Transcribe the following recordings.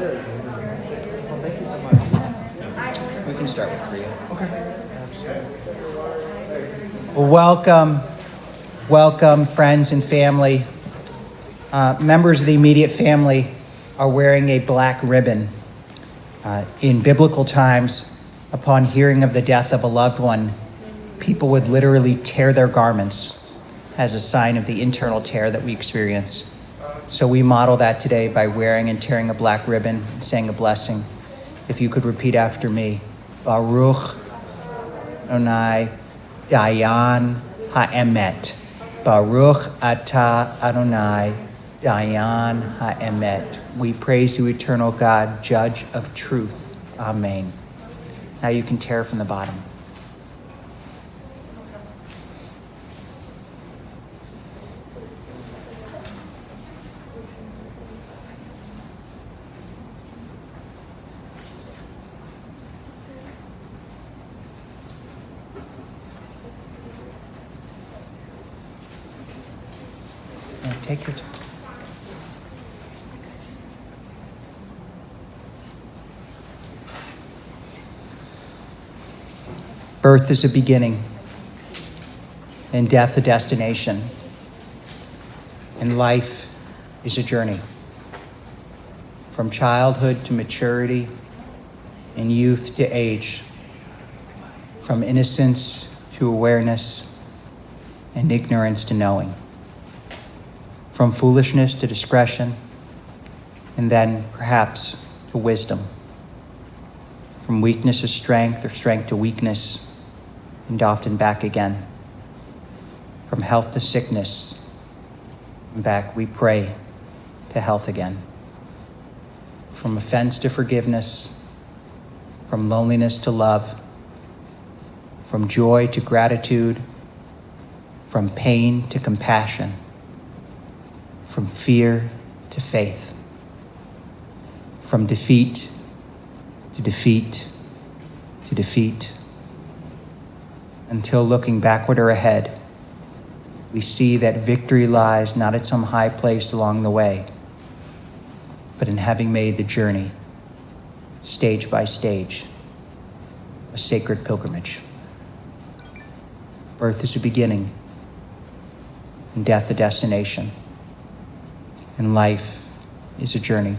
Well, thank you so much. We can start with Priya. Okay. Welcome, friends and family. Members of the immediate family are wearing a black ribbon. In biblical times, upon hearing of the death of a loved one, people would literally tear their garments as a sign of the internal tear that we experience. So we model that today by wearing and tearing a black ribbon and saying a blessing. If you could repeat after me. Baruch Adonai Dayan Ha'emet. Baruch Atah Adonai Dayan Ha'emet. We praise you, eternal God, judge of truth. Amen. Now you can tear from the bottom. Take your time. Birth is a beginning, and death a destination, and life is a journey. From childhood to maturity, and youth to age, from innocence to awareness, and ignorance to knowing. From foolishness to discretion, and then perhaps to wisdom. From weakness to strength, or strength to weakness, and often back again. From health to sickness, and back, we pray, to health again. From offense to forgiveness, from loneliness to love, from joy to gratitude, from pain to compassion, from fear to faith, from defeat to defeat to defeat, until looking backward or ahead, we see that victory lies not at some high place along the way, but in having made the journey, stage by stage, a sacred pilgrimage. Birth is a beginning, and death a destination. And life is a journey,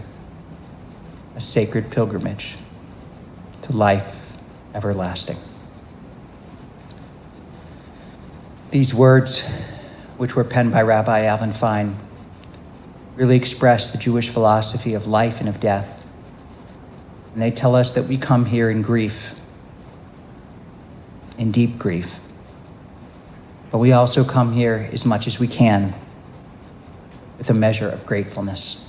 a sacred pilgrimage to life everlasting. These words, which were penned by Rabbi Alvin Fine, really express the Jewish philosophy of life and of death. And they tell us that we come here in grief, in deep grief. But we also come here as much as we can with a measure of gratefulness.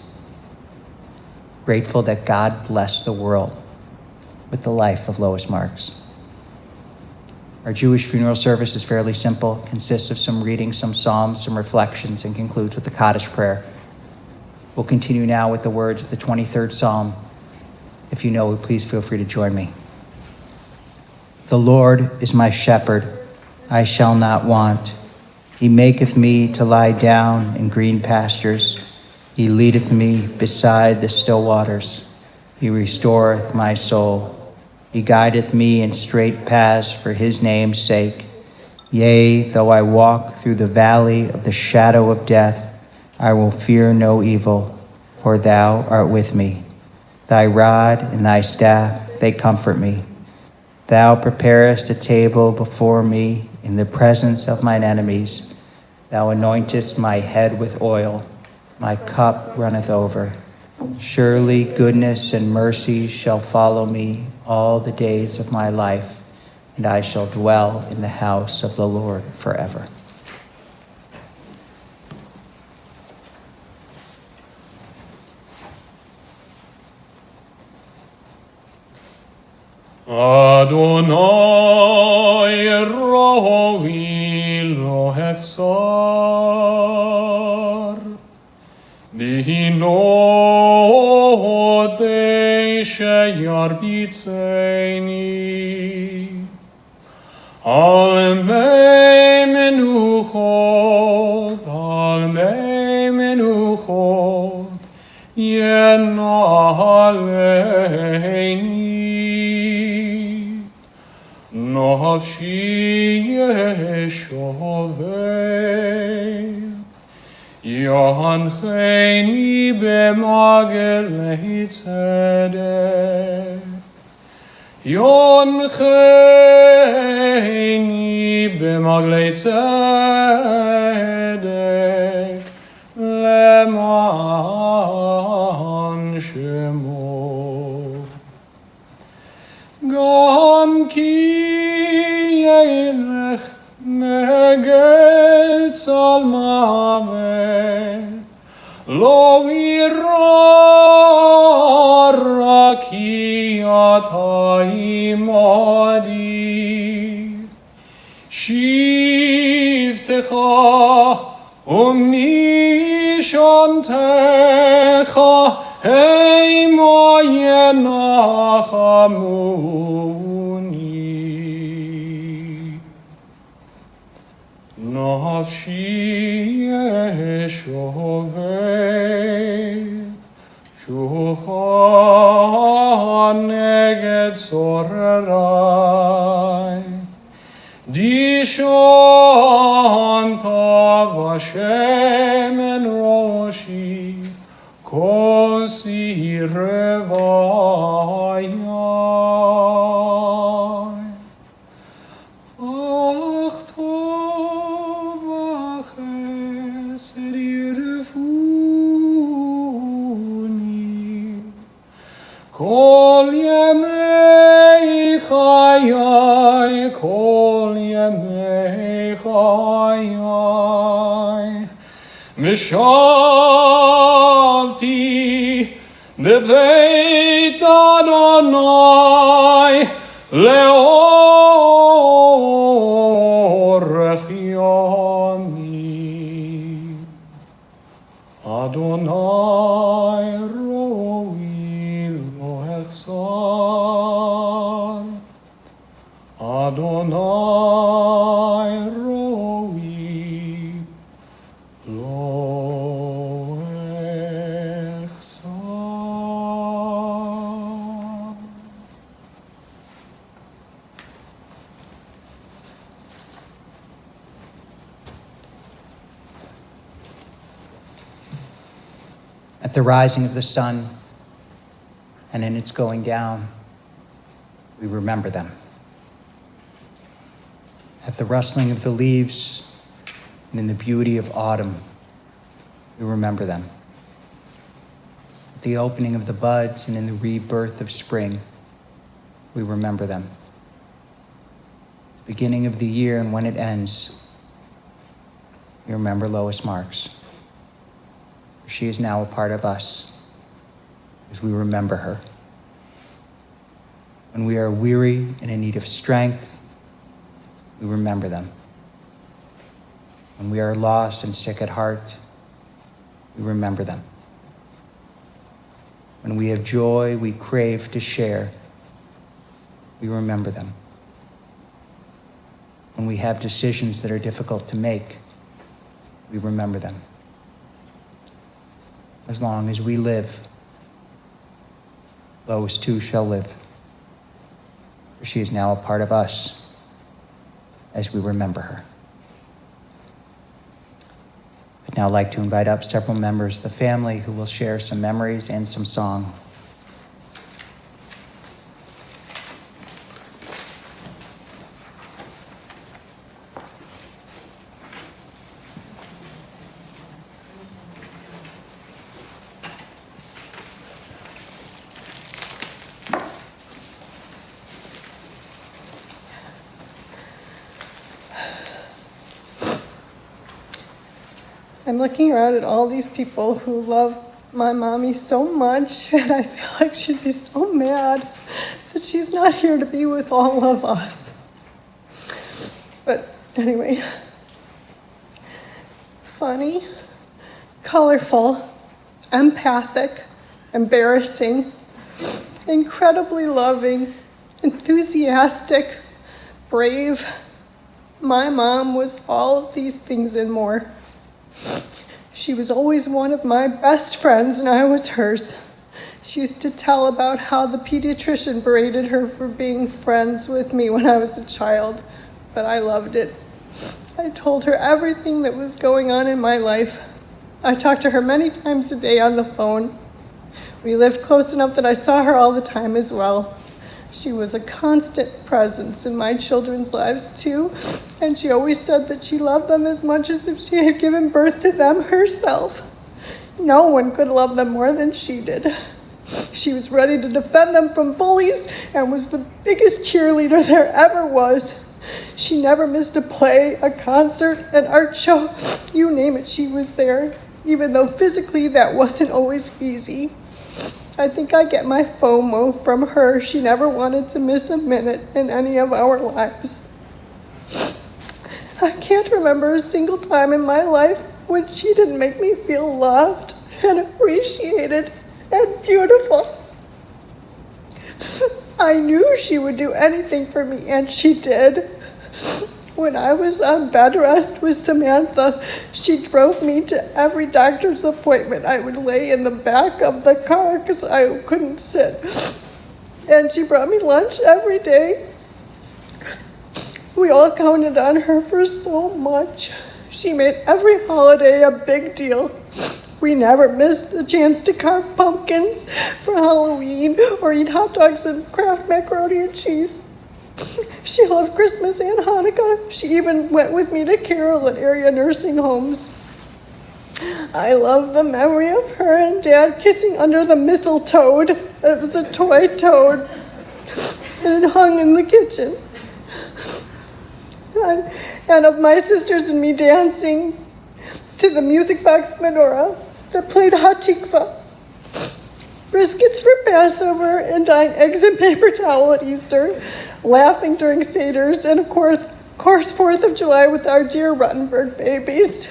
Grateful that God blessed the world with the life of Lois Marks. Our Jewish funeral service is fairly simple, consists of some reading, some psalms, some reflections, and concludes with the Kaddish prayer. We'll continue now with the words of the 23rd Psalm. If you know it, please feel free to join me. The Lord is my shepherd, I shall not want. He maketh me to lie down in green pastures. He leadeth me beside the still waters. He restoreth my soul. He guideth me in straight paths for his name's sake. Yea, though I walk through the valley of the shadow of death, I will fear no evil, for thou art with me. Thy rod and thy staff, they comfort me. Thou preparest a table before me in the presence of mine enemies. Thou anointest my head with oil, my cup runneth over. Surely goodness and mercy shall follow me all the days of my life, and I shall dwell in the house of the Lord forever. Adonai roi lo hechsar, Dihino de sheyarbitzeini, al mei menuchot, ינעלני, נפשי ישובר, ינחני במעגלי צדק, ינחני במעגלי צדק, למען שמו. גם כי ילך נגד צל מוות, לא יירא רק כי אתה עמדי. שבטך ומשענתך המה ינחמוני. נפשי ישובר, שוחה נגד צורריי. דישנת בשמן ראשי, כוסי רוויי. אך טוב החסד ירדפוני, כל ימי חיי, כל ימי חיי. ושבתי בבית אדוני לאורך ימים. אדוני ראוי לו החסד, אדוני ראוי לו החסד. At the rising of the sun and in its going down, we remember them. At the rustling of the leaves and in the beauty of autumn, we remember them. At the opening of the buds and in the rebirth of spring, we remember them. At the beginning of the year and when it ends, we remember Lois Marks. She is now a part of us as we remember her. When we are weary and in need of strength, we remember them. When we are lost and sick at heart, we remember them. When we have joy we crave to share, we remember them. When we have decisions that are difficult to make, we remember them. As long as we live, Lois too shall live. For she is now a part of us as we remember her. I'd now like to invite up several members of the family who will share some memories and some song. I'm looking around at all these people who love my mommy so much, and I feel like she'd be so mad that she's not here to be with all of us. But anyway, funny, colorful, empathic, embarrassing, incredibly loving, enthusiastic, brave. My mom was all of these things and more. She was always one of my best friends, and I was hers. She used to tell about how the pediatrician berated her for being friends with me when I was a child, but I loved it. I told her everything that was going on in my life. I talked to her many times a day on the phone. We lived close enough that I saw her all the time as well. She was a constant presence in my children's lives too, and she always said that she loved them as much as if she had given birth to them herself. No one could love them more than she did. She was ready to defend them from bullies and was the biggest cheerleader there ever was. She never missed a play, a concert, an art show, you name it, she was there, even though physically that wasn't always easy. I think I get my FOMO from her. She never wanted to miss a minute in any of our lives. I can't remember a single time in my life when she didn't make me feel loved and appreciated and beautiful. I knew she would do anything for me, and she did. When I was on bed rest with Samantha, she drove me to every doctor's appointment. I would lay in the back of the car because I couldn't sit. And she brought me lunch every day. We all counted on her for so much. She made every holiday a big deal. We never missed a chance to carve pumpkins for Halloween or eat hot dogs and Kraft macaroni and cheese. She loved Christmas and Hanukkah. She even went with me to carol at area nursing homes. I love the memory of her and Dad kissing under the mistletoe. It was a toy toad, and it hung in the kitchen. And of my sisters and me dancing to the music box menorah that played Hatikva. Briskets for Passover, and dyeing eggs in paper towel at Easter, laughing during Seder's, and of course 4th of July with our dear Ruttenberg babies.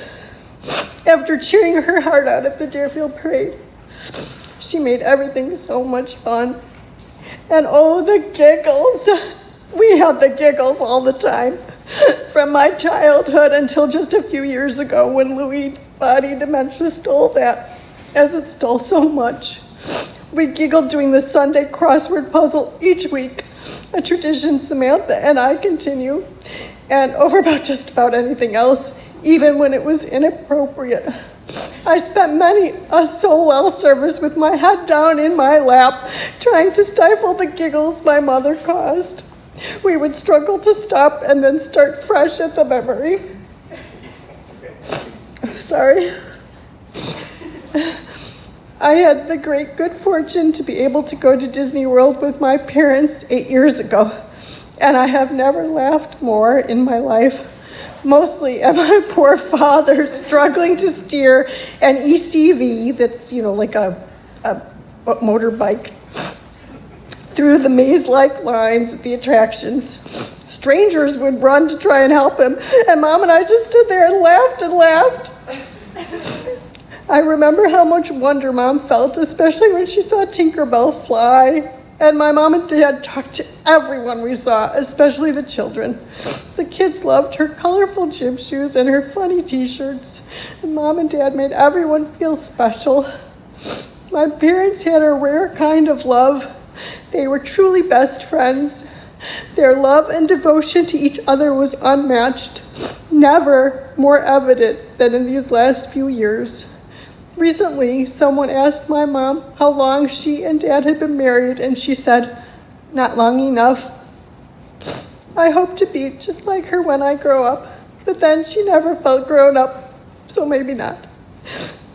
After cheering her heart out at the Deerfield Parade, she made everything so much fun. And oh, the giggles. We had the giggles all the time. From my childhood until just a few years ago when Lewy Body dementia stole that, as it stole so much. We giggled doing the Sunday crossword puzzle each week, a tradition Samantha and I continue, and over just about anything else, even when it was inappropriate. I spent many a Soul service with my head down in my lap, trying to stifle the giggles my mother caused. We would struggle to stop and then start fresh at the memory. Sorry. I had the great good fortune to be able to go to Disney World with my parents 8 years ago, and I have never laughed more in my life, mostly at my poor father struggling to steer an ECV that's, like a motorbike through the maze-like lines at the attractions. Strangers would run to try and help him, and Mom and I just stood there and laughed. I remember how much wonder Mom felt, especially when she saw Tinkerbell fly. And my mom and Dad talked to everyone we saw, especially the children. The kids loved her colorful gym shoes and her funny t-shirts. And Mom and Dad made everyone feel special. My parents had a rare kind of love. They were truly best friends. Their love and devotion to each other was unmatched, never more evident than in these last few years. Recently, someone asked my mom how long she and Dad had been married, and she said, "Not long enough." I hope to be just like her when I grow up, but then she never felt grown up, so maybe not.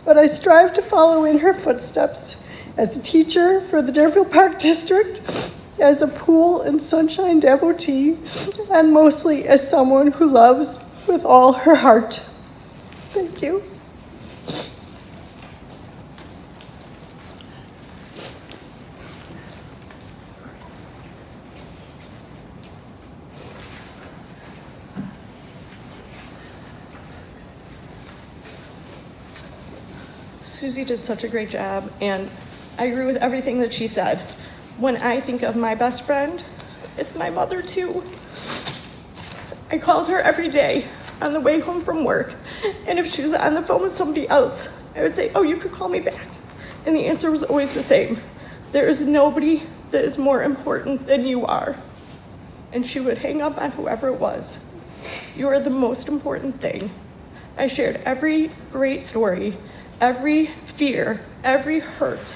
But I strive to follow in her footsteps as a teacher for the Deerfield Park District, as a pool and sunshine devotee, and mostly as someone who loves with all her heart. Thank you. Susie did such a great job, and I agree with everything that she said. When I think of my best friend, it's my mother too. I called her every day on the way home from work. And if she was on the phone with somebody else, I would say, oh, you could call me back. And the answer was always the same. There is nobody that is more important than you are. And she would hang up on whoever it was. You are the most important thing. I shared every great story, every fear, every hurt.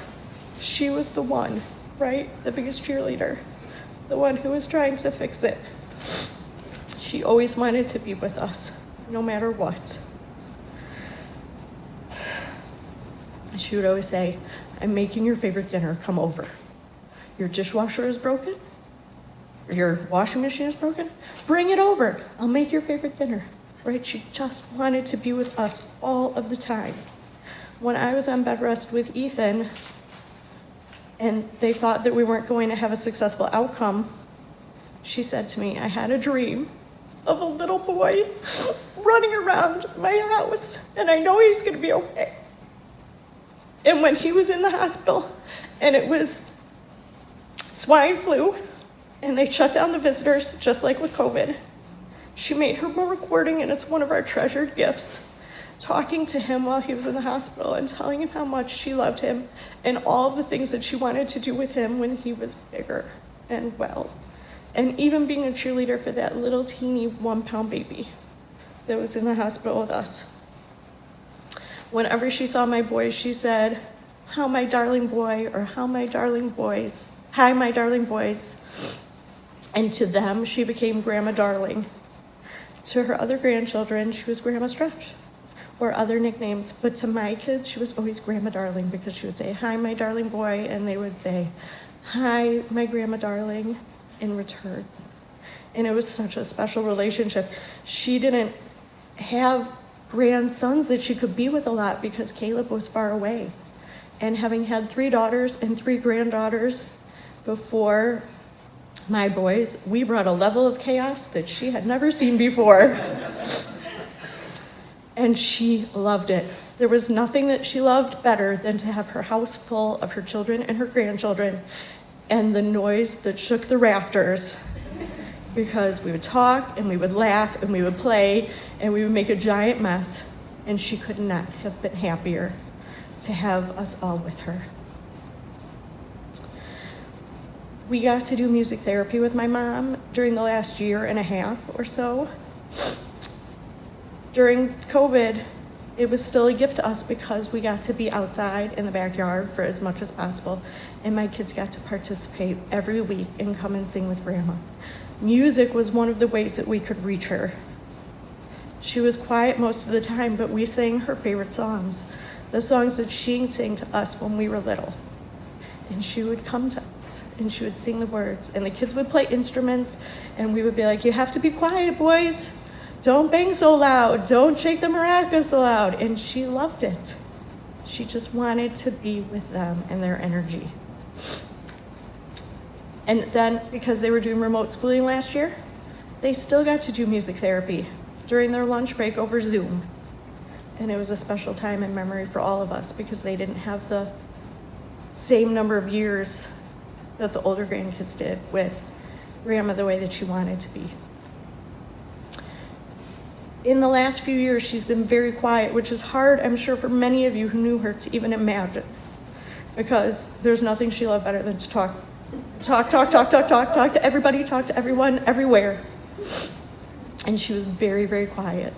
She was the one, right? The biggest cheerleader, the one who was trying to fix it. She always wanted to be with us, no matter what. She would always say, I'm making your favorite dinner, come over. Your dishwasher is broken? Your washing machine is broken? Bring it over. I'll make your favorite dinner, right? She just wanted to be with us all of the time. When I was on bed rest with Ethan, and they thought that we weren't going to have a successful outcome, she said to me, I had a dream of a little boy running around my house, and I know he's gonna be okay. And when he was in the hospital, and it was swine flu, and they shut down the visitors, just like with COVID, she made her a recording, and it's one of our treasured gifts, talking to him while he was in the hospital and telling him how much she loved him and all of the things that she wanted to do with him when he was bigger and well. And even being a cheerleader for that little teeny 1-pound baby that was in the hospital with us. Whenever she saw my boys, she said, how my darling boy, or how my darling boys, hi my darling boys. And to them, she became Grandma Darling. To her other grandchildren, she was Grandma Stretch, or other nicknames. But to my kids, she was always Grandma Darling, because she would say, hi, my darling boy, and they would say, hi, my Grandma Darling, in return. And it was such a special relationship. She didn't have grandsons that she could be with a lot because Caleb was far away. And having had 3 daughters and 3 granddaughters before my boys, we brought a level of chaos that she had never seen before. And she loved it. There was nothing that she loved better than to have her house full of her children and her grandchildren and the noise that shook the rafters, because we would talk and we would laugh and we would play and we would make a giant mess, and she could not have been happier to have us all with her. We got to do music therapy with my mom during the last year and a half or so. During COVID, it was still a gift to us because we got to be outside in the backyard for as much as possible, and my kids got to participate every week and come and sing with Grandma. Music was one of the ways that we could reach her. She was quiet most of the time, but we sang her favorite songs, the songs that she sang to us when we were little. And she would come to us and she would sing the words, and the kids would play instruments, and we would be like, you have to be quiet, boys. Don't bang so loud. Don't shake the maraca so loud. And she loved it. She just wanted to be with them and their energy. And then, because they were doing remote schooling last year, they still got to do music therapy during their lunch break over Zoom. And it was a special time in memory for all of us because they didn't have the same number of years that the older grandkids did with Grandma the way that she wanted to be. In the last few years, she's been very quiet, which is hard, I'm sure, for many of you who knew her to even imagine, because there's nothing she loved better than to talk to everybody, talk to everyone, everywhere. And she was very, very quiet.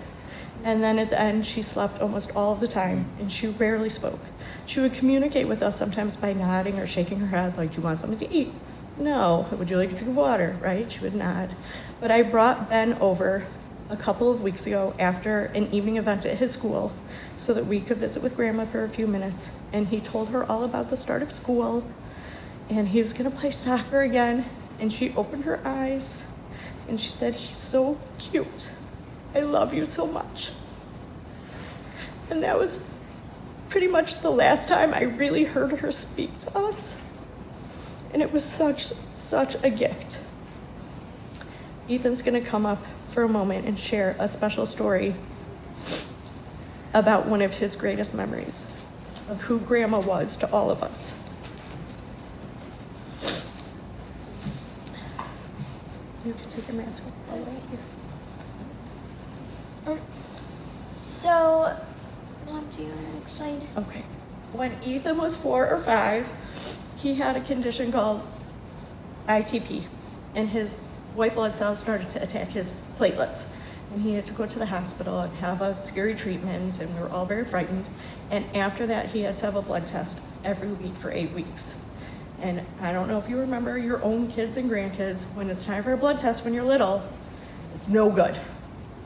And then at the end, she slept almost all of the time, and she rarely spoke. She would communicate with us sometimes by nodding or shaking her head, like, do you want something to eat? No. Would you like a drink of water? Right? She would nod. But I brought Ben over a couple of weeks ago after an evening event at his school so that we could visit with Grandma for a few minutes. And he told her all about the start of school, and he was gonna play soccer again. And she opened her eyes and she said, he's so cute. I love you so much. And that was pretty much the last time I really heard her speak to us. And it was such a gift. Ethan's gonna come up for a moment and share a special story about one of his greatest memories of who Grandma was to all of us. You can take your mask off. All right. So, Mom, do you want to explain? Okay. When Ethan was 4 or 5, he had a condition called ITP, and his white blood cells started to attack his platelets. And he had to go to the hospital and have a scary treatment, and we were all very frightened. And after that, he had to have a blood test every week for 8 weeks. And I don't know if you remember your own kids and grandkids, when it's time for a blood test when you're little, it's no good.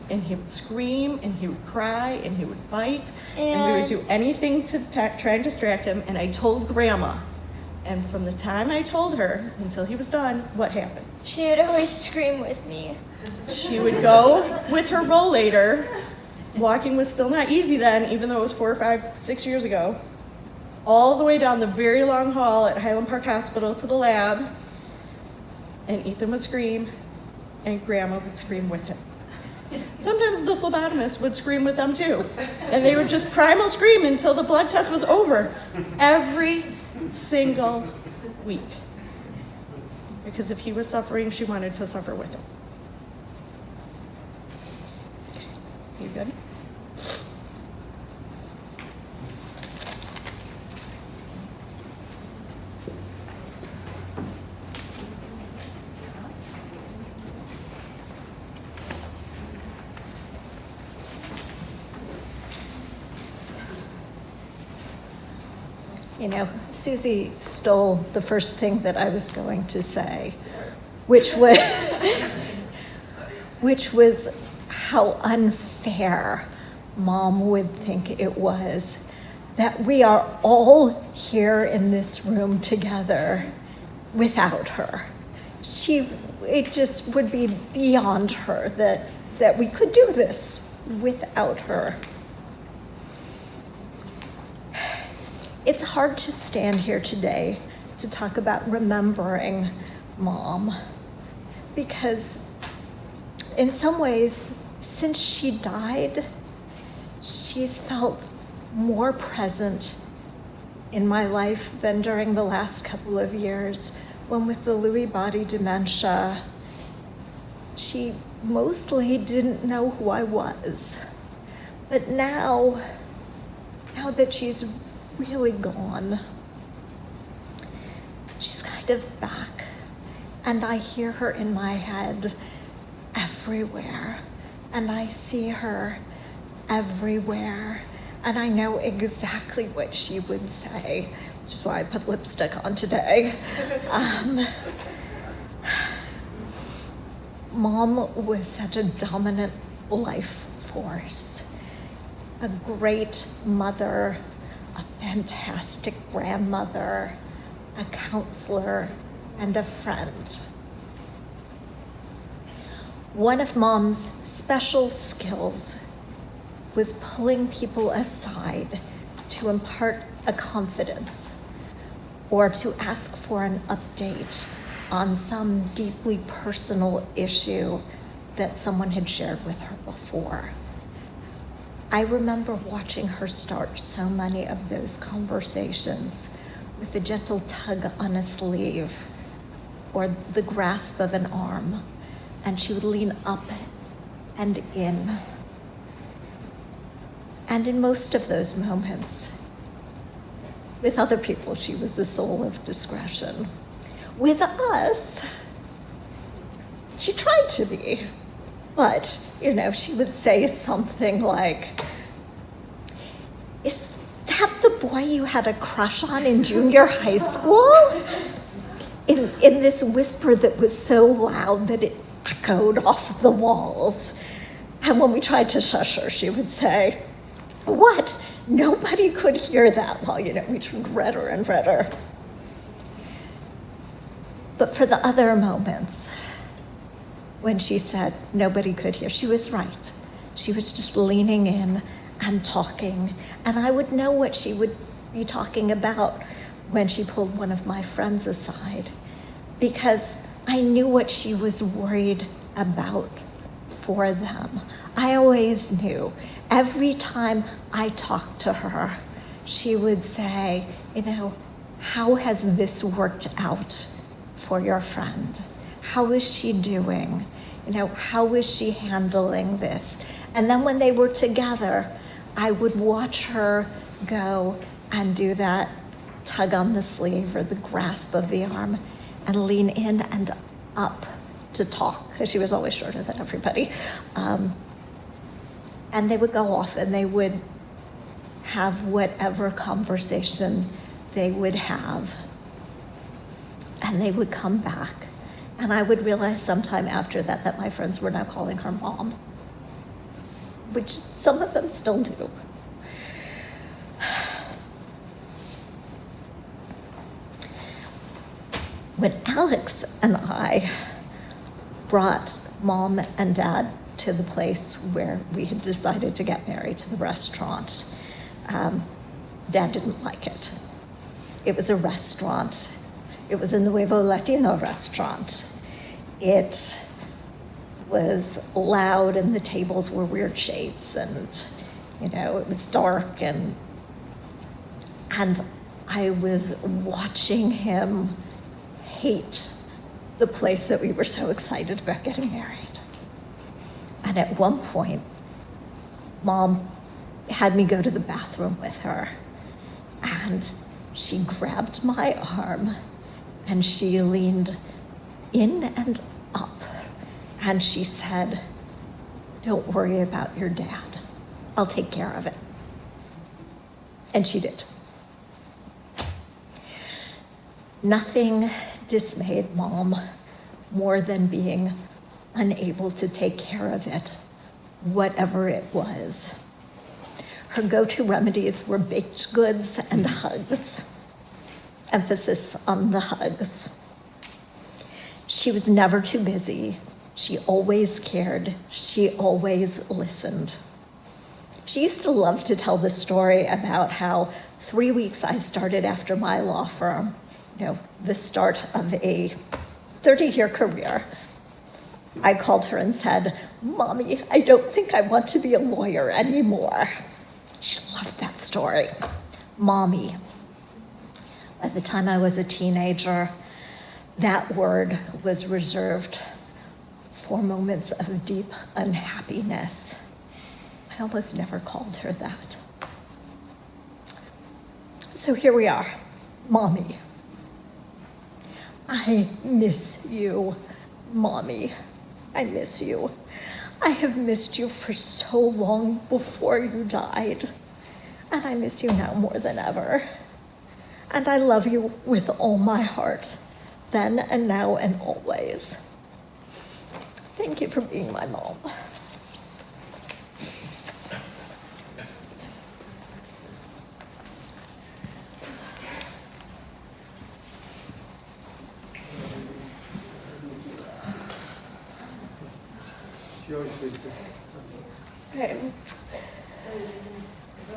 And he would scream, and he would cry, and he would fight, and we would do anything to try and distract him. And I told Grandma, and from the time I told her until he was done, what happened? She would always scream with me. She would go with her rollator. Walking was still not easy then, even though it was 4, 5, 6 years ago. All the way down the very long hall at Highland Park Hospital to the lab. And Ethan would scream, and Grandma would scream with him. Sometimes the phlebotomist would scream with them too. And they would just primal scream until the blood test was over. Every single week. Because if he was suffering, she wanted to suffer with him. You good? You know, Susie stole the first thing that I was going to say, which was, how unfair Mom would think it was that we are all here in this room together without her. It just would be beyond her that we could do this without her. It's hard to stand here today to talk about remembering Mom, because in some ways, since she died, she's felt more present in my life than during the last couple of years, when with the Lewy Body dementia, she mostly didn't know who I was. But now that she's really gone, she's kind of back, and I hear her in my head everywhere, and I see her everywhere, and I know exactly what she would say, which is why I put lipstick on today. Mom was such a dominant life force, a great mother, a fantastic grandmother, a counselor, and a friend. One of Mom's special skills was pulling people aside to impart a confidence or to ask for an update on some deeply personal issue that someone had shared with her before. I remember watching her start so many of those conversations with a gentle tug on a sleeve or the grasp of an arm, and she would lean up and in. And in most of those moments, with other people, she was the soul of discretion. With us, she tried to be. But, she would say something like, "Is that the boy you had a crush on in junior high school?" In this whisper that was so loud that it echoed off the walls. And when we tried to shush her, she would say, "What? Nobody could hear that." Well, we turned redder and redder. But for the other moments, when she said nobody could hear, she was right. She was just leaning in and talking, and I would know what she would be talking about when she pulled one of my friends aside, because I knew what she was worried about for them. I always knew. Every time I talked to her, she would say, "How has this worked out for your friend? How is she doing? How is she handling this?" And then when they were together, I would watch her go and do that tug on the sleeve or the grasp of the arm and lean in and up to talk, because she was always shorter than everybody. And they would go off and they would have whatever conversation they would have. And they would come back. And I would realize sometime after that that my friends were now calling her mom, which some of them still do. When Alex and I brought mom and dad to the place where we had decided to get married, the restaurant, Dad didn't like it. It was a restaurant. It was a Nuevo Latino restaurant. It was loud and the tables were weird shapes and, it was dark and I was watching him hate the place that we were so excited about getting married. And at one point, Mom had me go to the bathroom with her, and she grabbed my arm and she leaned in and up and she said, "Don't worry about your dad. I'll take care of it." And she did. Nothing dismayed Mom more than being unable to take care of it, whatever it was. Her go-to remedies were baked goods and hugs. Emphasis on the hugs. She was never too busy. She always cared. She always listened. She used to love to tell the story about how 3 weeks I started after my law firm, the start of a 30-year career. I called her and said, "Mommy, I don't think I want to be a lawyer anymore." She loved that story. Mommy. By the time I was a teenager, that word was reserved for moments of deep unhappiness. I almost never called her that. So here we are, Mommy. I miss you, Mommy. I miss you. I have missed you for so long before you died, and I miss you now more than ever. And I love you with all my heart, then and now and always. Thank you for being my mom. Okay.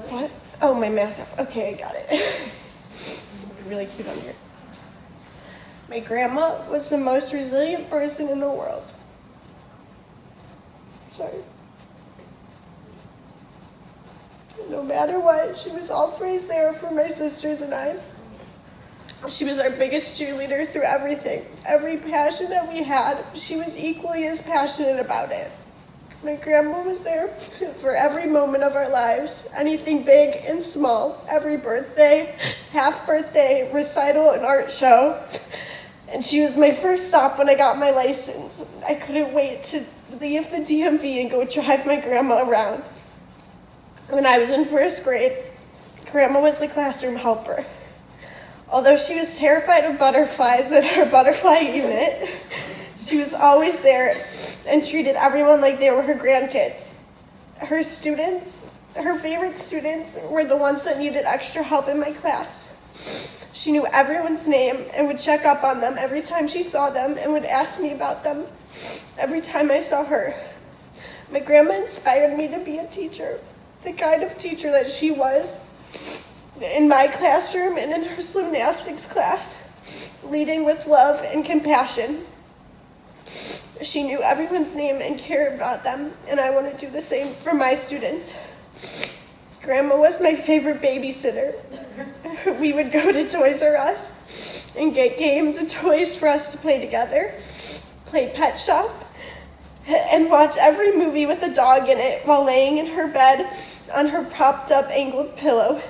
What? Oh, my mask. Okay, I got it. Really cute on here. My grandma was the most resilient person in the world. Sorry. No matter what, she was always there for my sisters and I. She was our biggest cheerleader through everything. Every passion that we had, she was equally as passionate about it. My grandma was there for every moment of our lives, anything big and small, every birthday, half birthday, recital, and art show. And she was my first stop when I got my license. I couldn't wait to leave the DMV and go drive my grandma around. When I was in first grade, Grandma was the classroom helper. Although she was terrified of butterflies in her butterfly unit, she was always there and treated everyone like they were her grandkids. Her students, her favorite students, were the ones that needed extra help in my class. She knew everyone's name and would check up on them every time she saw them and would ask me about them every time I saw her. My grandma inspired me to be a teacher, the kind of teacher that she was in my classroom and in her Slimnastics class, leading with love and compassion. She knew everyone's name and cared about them, and I want to do the same for my students. Grandma was my favorite babysitter. We would go to Toys R Us and get games and toys for us to play together, play pet shop, and watch every movie with a dog in it while laying in her bed on her propped up angled pillow.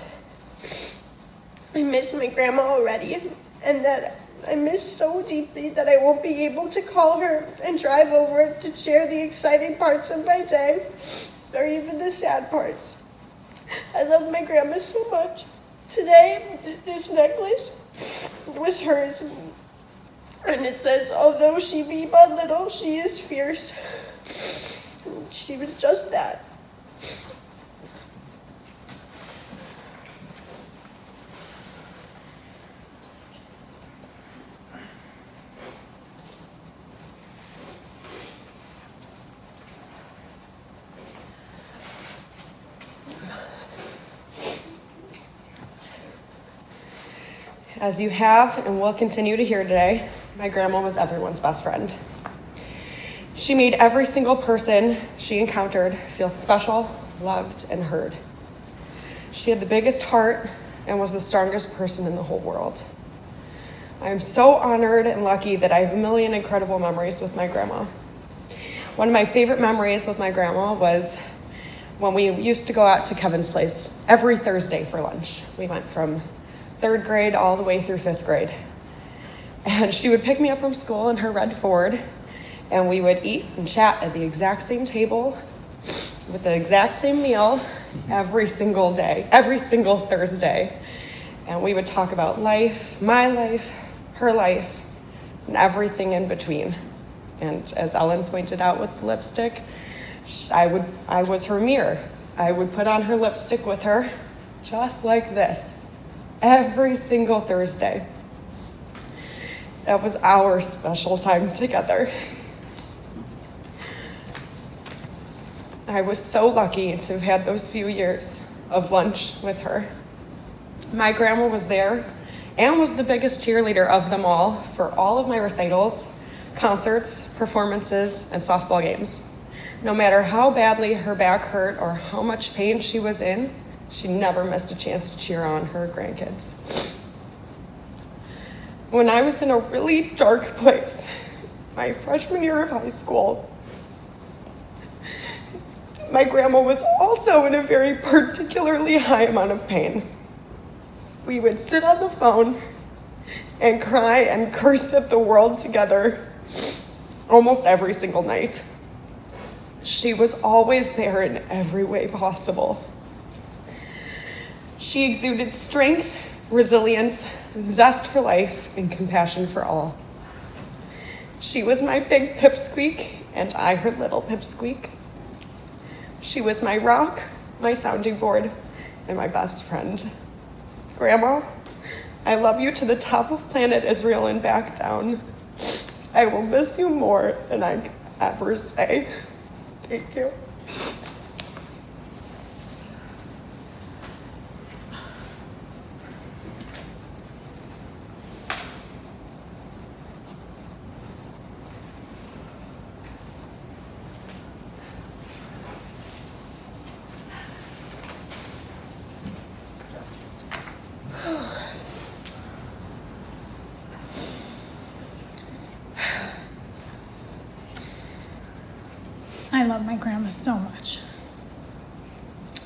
I miss my grandma already, and that I miss so deeply that I won't be able to call her and drive over to share the exciting parts of my day, or even the sad parts. I love my grandma so much. Today, this necklace was hers, and it says, "Although she be but little, she is fierce." She was just that. As you have and will continue to hear today, my grandma was everyone's best friend. She made every single person she encountered feel special, loved, and heard. She had the biggest heart and was the strongest person in the whole world. I am so honored and lucky that I have a million incredible memories with my grandma. One of my favorite memories with my grandma was when we used to go out to Kevin's place every Thursday for lunch. We went from 3rd grade all the way through 5th grade. And she would pick me up from school in her red Ford, and we would eat and chat at the exact same table with the exact same meal every single day, every single Thursday. And we would talk about life, my life, her life, and everything in between. And as Ellen pointed out with the lipstick, I was her mirror. I would put on her lipstick with her, just like this, every single Thursday. That was our special time together. I was so lucky to have had those few years of lunch with her. My grandma was there and was the biggest cheerleader of them all for all of my recitals, concerts, performances, and softball games. No matter how badly her back hurt or how much pain she was in, she never missed a chance to cheer on her grandkids. When I was in a really dark place, my freshman year of high school, my grandma was also in a very particularly high amount of pain. We would sit on the phone and cry and curse at the world together almost every single night. She was always there in every way possible. She exuded strength, resilience, zest for life, and compassion for all. She was my big pipsqueak, and I her little pipsqueak. She was my rock, my sounding board, and my best friend. Grandma, I love you to the top of planet Israel and back down. I will miss you more than I can ever say. Thank you. I love my grandma so much.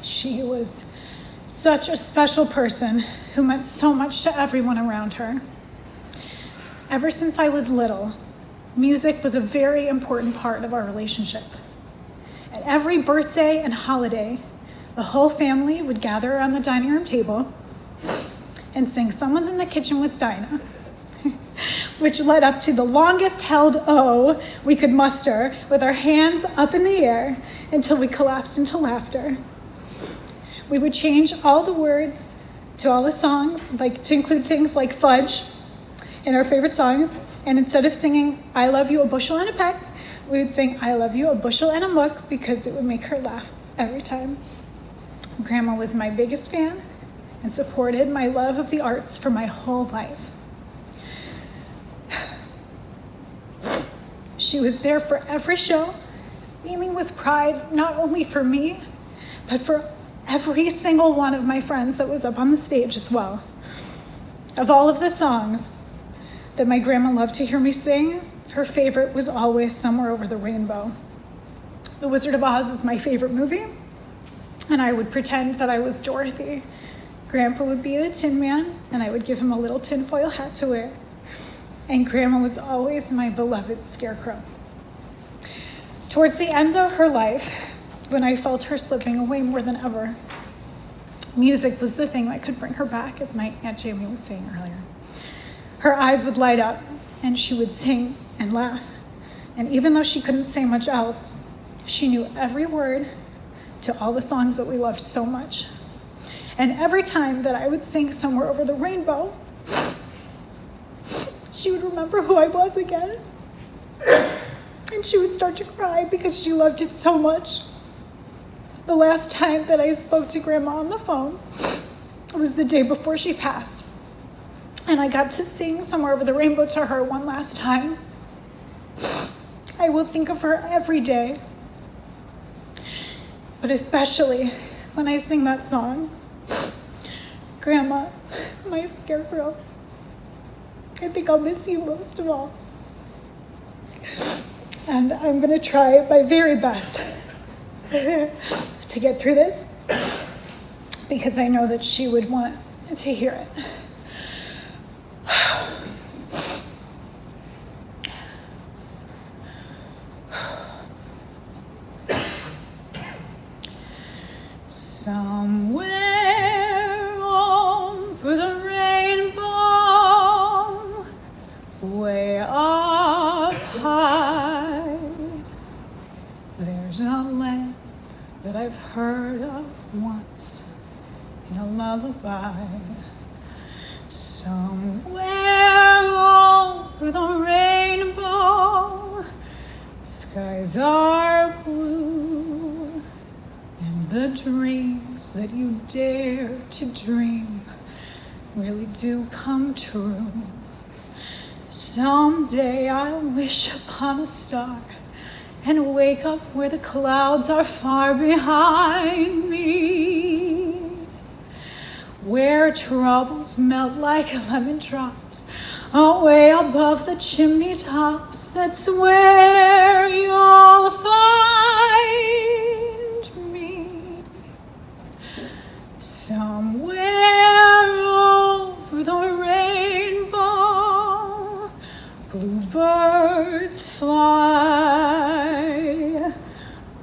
She was such a special person who meant so much to everyone around her. Ever since I was little, music was a very important part of our relationship. At every birthday and holiday, the whole family would gather around the dining room table and sing Someone's in the Kitchen with Dinah, which led up to the longest held O we could muster with our hands up in the air until we collapsed into laughter. We would change all the words to all the songs, like to include things like fudge in our favorite songs, and instead of singing I love you a bushel and a peck, we would sing I love you a bushel and a muck because it would make her laugh every time. Grandma was my biggest fan and supported my love of the arts for my whole life. She was there for every show, beaming with pride, not only for me, but for every single one of my friends that was up on the stage as well. Of all of the songs that my grandma loved to hear me sing, her favorite was always Somewhere Over the Rainbow. The Wizard of Oz was my favorite movie, and I would pretend that I was Dorothy. Grandpa would be the Tin Man, and I would give him a little tinfoil hat to wear. And Grandma was always my beloved Scarecrow. Towards the end of her life, when I felt her slipping away more than ever, music was the thing that could bring her back, as my Aunt Jami was saying earlier. Her eyes would light up, and she would sing and laugh. And even though she couldn't say much else, she knew every word to all the songs that we loved so much. And every time that I would sing Somewhere Over the Rainbow, she would remember who I was again. And she would start to cry because she loved it so much. The last time that I spoke to Grandma on the phone was the day before she passed. And I got to sing Somewhere Over the Rainbow to her one last time. I will think of her every day, but especially when I sing that song. Grandma, my Scarecrow, I think I'll miss you most of all. And I'm gonna try my very best to get through this, because I know that she would want to hear it. Somewhere over the rainbow, way up high, there's a land that I've heard of once in a lullaby. Somewhere over the rainbow, skies are blue, and the dreams that you dare to dream really do come true. Someday I'll wish upon a star and wake up where the clouds are far behind me, where troubles melt like lemon drops away above the chimney tops. That's where you'll find me. Somewhere over the rainbow, bluebirds fly,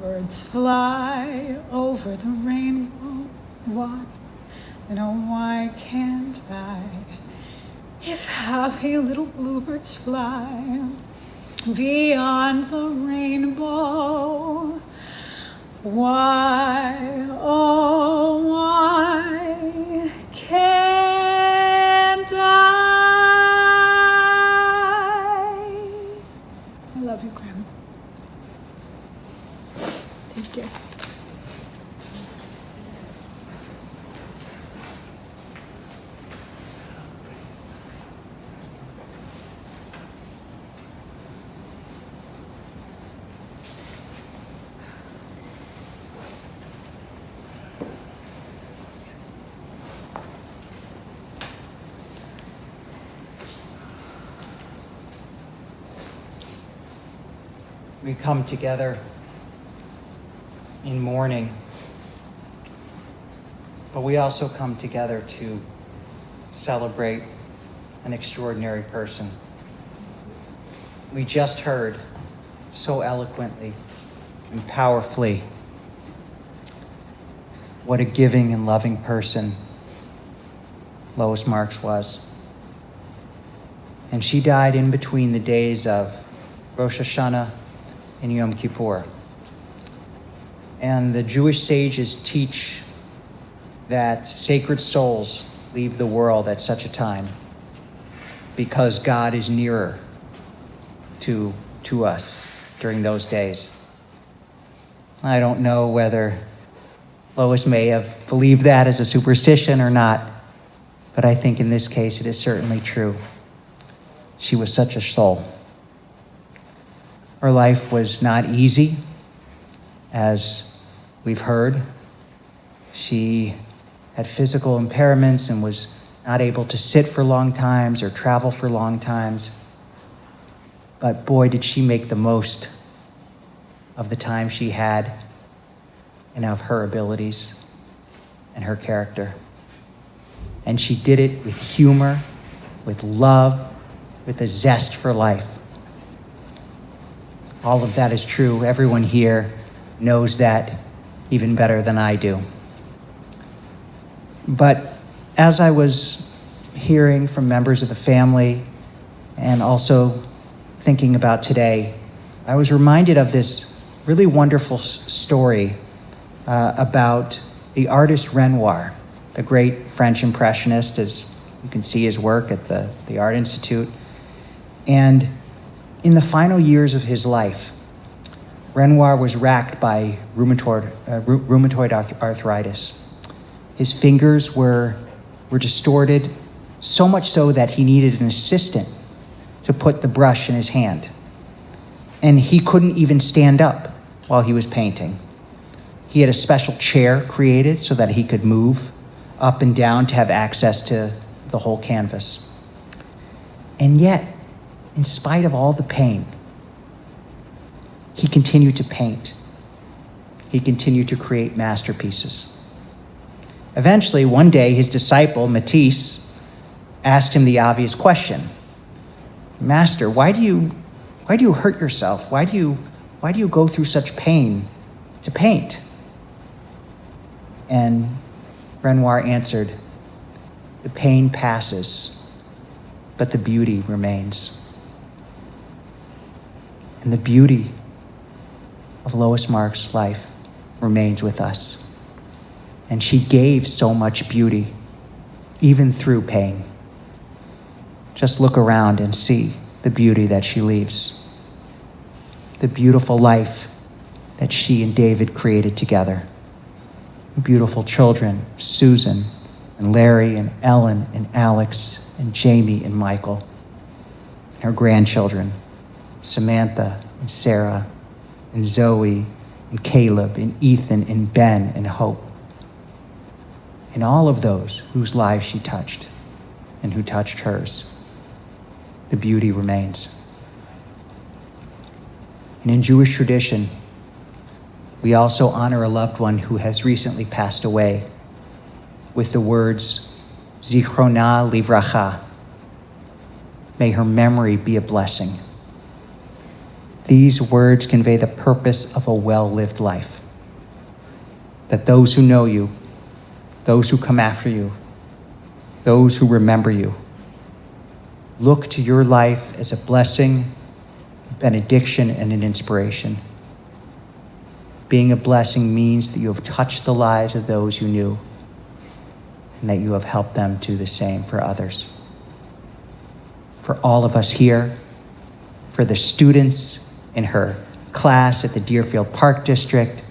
birds fly over the rainbow. Why, oh, why can't I? If happy little bluebirds fly beyond the rainbow, why, oh, why can't I love you, Grandma. Thank you. We come together in mourning, but we also come together to celebrate an extraordinary person. We just heard so eloquently and powerfully what a giving and loving person Lois Marks was. And she died in between the days of Rosh Hashanah and Yom Kippur. And the Jewish sages teach that sacred souls leave the world at such a time because God is nearer to us during those days. I don't know whether Lois may have believed that as a superstition or not, but I think in this case it is certainly true. She was such a soul. Her life was not easy, as we've heard. She had physical impairments and was not able to sit for long times or travel for long times. But boy, did she make the most of the time she had and of her abilities and her character. And she did it with humor, with love, with a zest for life. All of that is true. Everyone here knows that even better than I do. But as I was hearing from members of the family and also thinking about today, I was reminded of this really wonderful story about the artist Renoir, the great French impressionist, as you can see his work at the Art Institute. And in the final years of his life, Renoir was racked by rheumatoid arthritis. His fingers were distorted, so much so that he needed an assistant to put the brush in his hand. And he couldn't even stand up while he was painting. He had a special chair created so that he could move up and down to have access to the whole canvas. And yet, in spite of all the pain, he continued to paint. He continued to create masterpieces. Eventually, one day, his disciple, Matisse, asked him the obvious question: "Master, why do you hurt yourself? Why do you go through such pain to paint?" And Renoir answered, "The pain passes, but the beauty remains." And the beauty of Lois Marks' life remains with us. And she gave so much beauty, even through pain. Just look around and see the beauty that she leaves. The beautiful life that she and David created together. Beautiful children, Susan and Larry and Ellen and Alex and Jamie and Michael. And her grandchildren, Samantha and Sarah and Zoe and Caleb and Ethan and Ben and Hope. And all of those whose lives she touched and who touched hers. The beauty remains. And in Jewish tradition, we also honor a loved one who has recently passed away with the words, Zichrona Livracha. May her memory be a blessing. These words convey the purpose of a well-lived life. That those who know you, those who come after you, those who remember you, look to your life as a blessing, benediction, and an inspiration. Being a blessing means that you have touched the lives of those you knew and that you have helped them do the same for others. For all of us here, for the students in her class at the Deerfield Park District,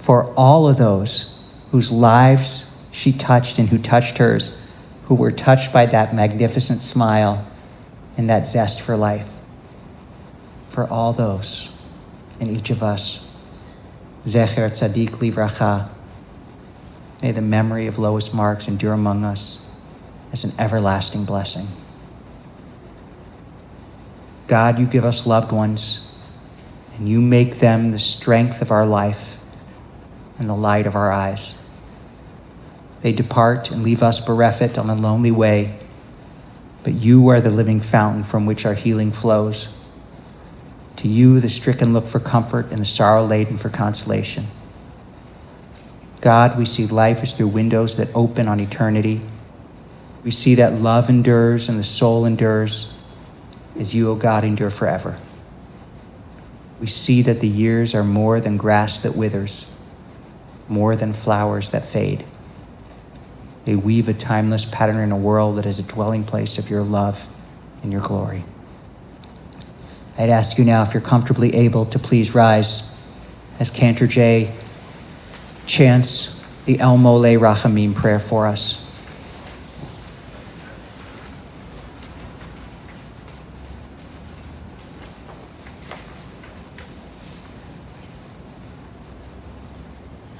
for all of those whose lives she touched and who touched hers, who were touched by that magnificent smile and that zest for life. For all those and each of us, Zecher Tzadik Livracha, may the memory of Lois Marks endure among us as an everlasting blessing. God, you give us loved ones, and you make them the strength of our life and the light of our eyes. They depart and leave us bereft on a lonely way, but you are the living fountain from which our healing flows. To you, the stricken look for comfort and the sorrow laden for consolation. God, we see life as through windows that open on eternity. We see that love endures and the soul endures as you, O God, endure forever. We see that the years are more than grass that withers, more than flowers that fade. They weave a timeless pattern in a world that is a dwelling place of your love and your glory. I'd ask you now, if you're comfortably able, to please rise as Cantor J chants the El Mole Rachamim prayer for us.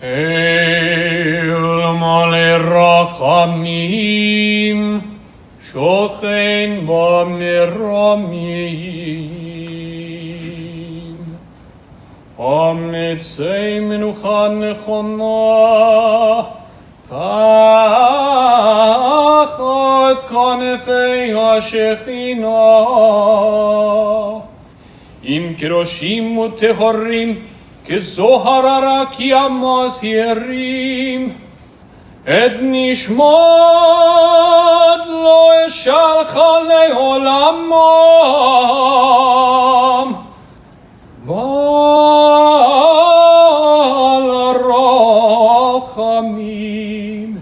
El Mole Rachamim Shochen B'Meramim אמיצי מנוחה נכונה, תחת כנפי השכינה. עם קדושים וטהרים, כזוהר הרק המזהירים, את נשמת לא אשלחה לעולמם. בעל הרחמים,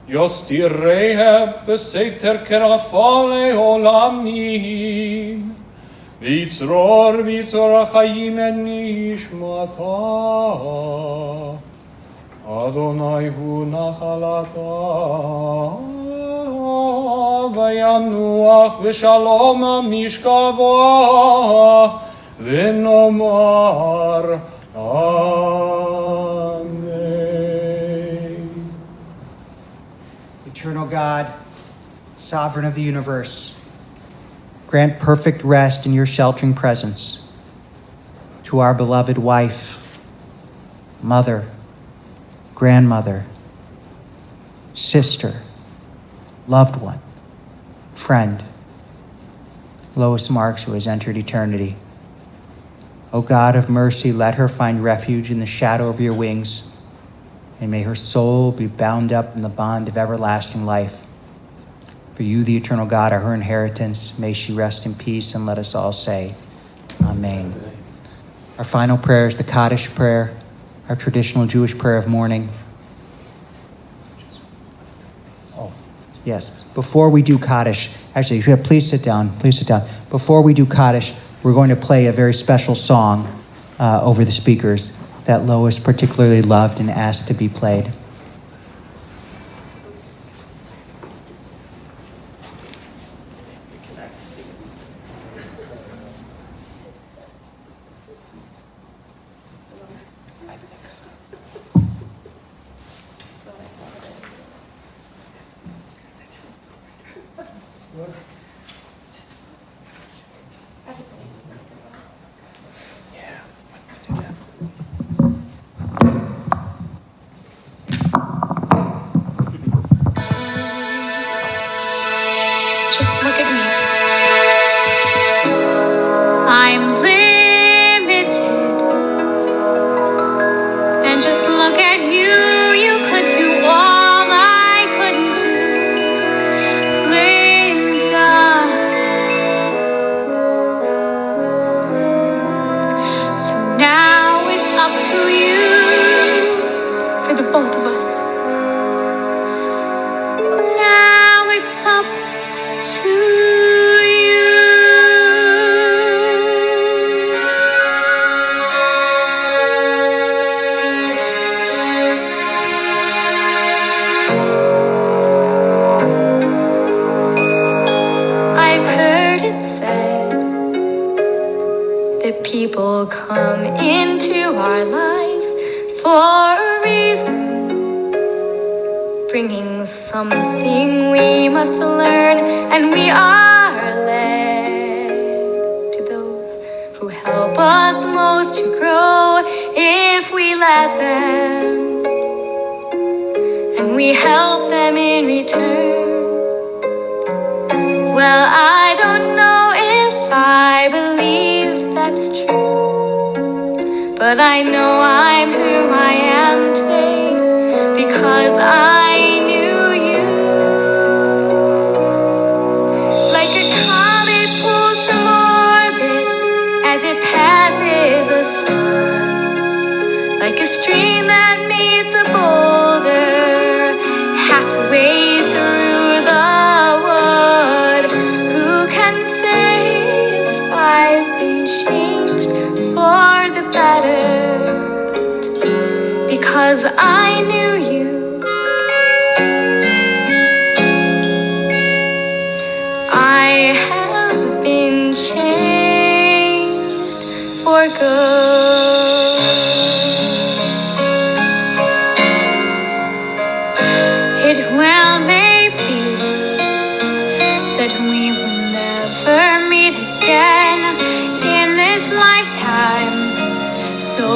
יסתיריה בסתר כרפה לעולמים, ויצרור החיים את נשמתה. אדוני הוא נחלתה, וינוח בשלום המשכבה, ונאמר Amen. Eternal God, sovereign of the universe, grant perfect rest in your sheltering presence to our beloved wife, mother, grandmother, sister, loved one, friend, Lois Marks, who has entered eternity. O God of mercy, let her find refuge in the shadow of your wings, and may her soul be bound up in the bond of everlasting life. For you, the eternal God, are her inheritance. May she rest in peace, and let us all say, Amen. Our final prayer is the Kaddish prayer, our traditional Jewish prayer of mourning. Oh, yes. Before we do Kaddish, actually, please sit down. Please sit down. Before we do Kaddish, we're going to play a very special song over the speakers that Lois particularly loved and asked to be played. People come into our lives for a reason, bringing something we must learn, and we are led to those who help us most to grow if we let them, and we help them in return. Well, I don't know if I believe that's true, but I know I'm whom I am today because I knew you. Like a comet pulls from orbit as it passes the sun, like a stream that meets a boulder halfway through the wood. Who can say if I've been changed for the better? But because I knew you, I have been changed for good. It well may be that we will never meet again in this lifetime, so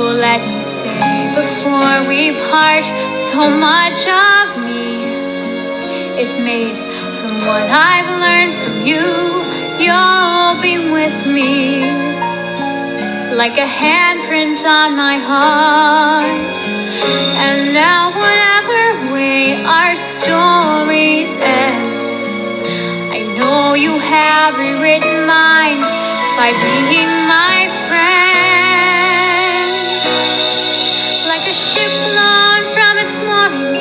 made from what I've learned from you. You'll be with me like a handprint on my heart. And now whatever way our stories end, I know you have rewritten mine by being my friend. Like a ship blown from its mooring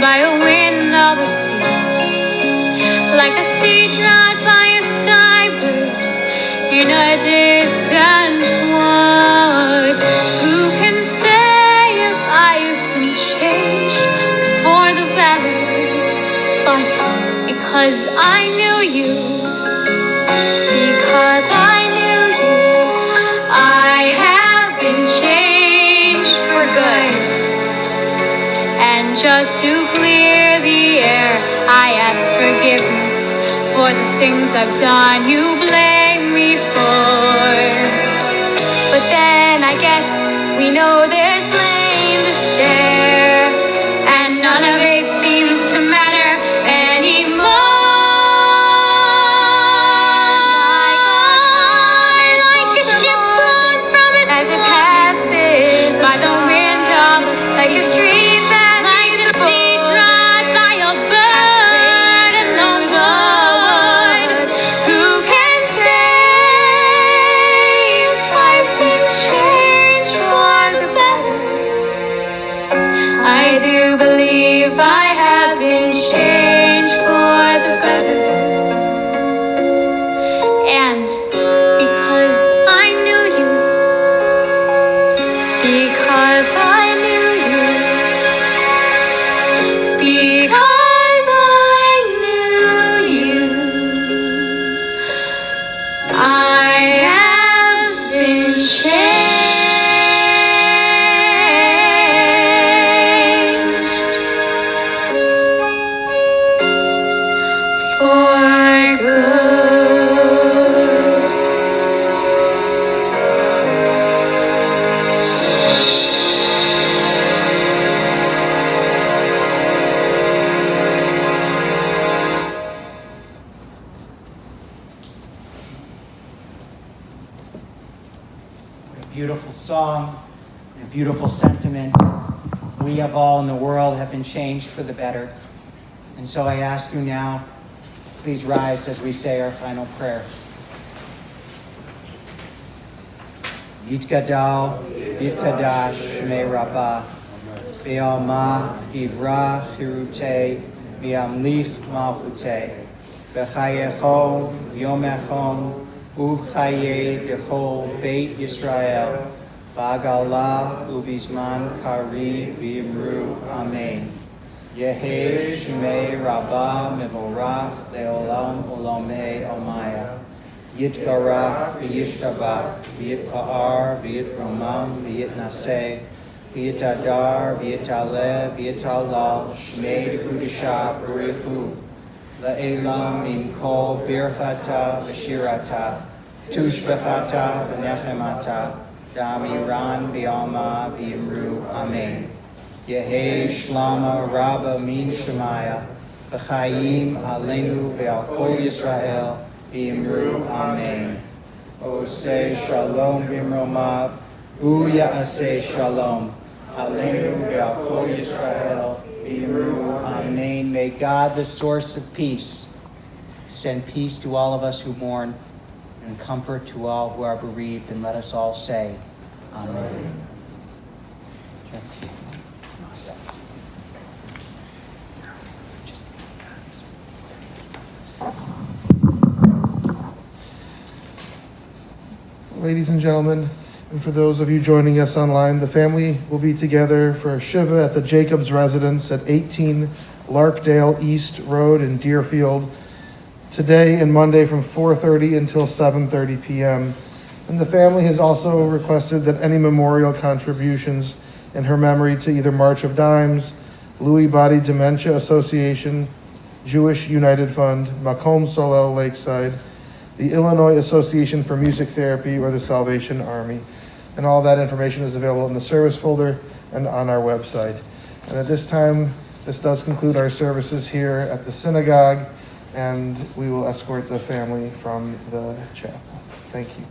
by a wind of a sea, like a seed dropped by a skybird in a distant wood. Who can say if I've been changed for the better? But because I knew you, because I knew you, I have been changed for good. And just to clear the air, I ask forgiveness for the things I've done you blame me for. But then I guess we know there's blame to share, and none of it seems to matter anymore. Like a ship blown from its as it passes by the wind of, like a stream that like the sea dropped by a bird in the wood. Who can say if I've been changed for the better? I do believe I have been changed for the better. And because I knew you, because I knew you, because I knew you, I have been changed for good. What a beautiful song, and a beautiful sentiment. We of all in the world have been changed for the better. And so I ask you now, please rise as we say our final prayer. Yitgadal, Yitkadash, Shmei Rabbah, Be'alma, Ivra, Hirute, Be'amlich, Malchute, Be'chayechom, Yomechom, U'chaye, Dechol, Beit Yisrael, Ba'gala, U'bizman, Kari, V'imru, Amen. Yehi Shmei Rabbah Mevorach Leolam Olamei Omaya. Yitbarach V'yishtabach V'yitpa'ar V'yitromam V'yitnaseh V'yitadar V'yitaleh V'yitalal Shmei Dekudisha B'richu Le'elam Im Kol Birchata V'shirata Tushbechata V'nechemata Damiran V'alma V'imru Amen. Yehi Shlama Rabba Min Shemaya, B'chayim Aleinu Ve'al Kol Yisrael, V'imru Amen. Oseh Shalom B'imromav, U'ya'aseh Shalom, Aleinu Ve'al Kol Yisrael, V'imru Amen. May God, the source of peace, send peace to all of us who mourn, and comfort to all who are bereaved, and let us all say, Amen. Ladies and gentlemen, and for those of you joining us online, the family will be together for a Shiva at the Jacobs residence at 18 Larkdale East Road in Deerfield today and Monday from 4:30 until 7:30 p.m. And the family has also requested that any memorial contributions in her memory to either March of Dimes, Lewy Body Dementia Association, Jewish United Fund, Makom Solel Lakeside, the Illinois Association for Music Therapy, or the Salvation Army. And all that information is available in the service folder and on our website. And at this time, This does conclude our services here at the synagogue, and we will escort the family from the chapel. Thank you.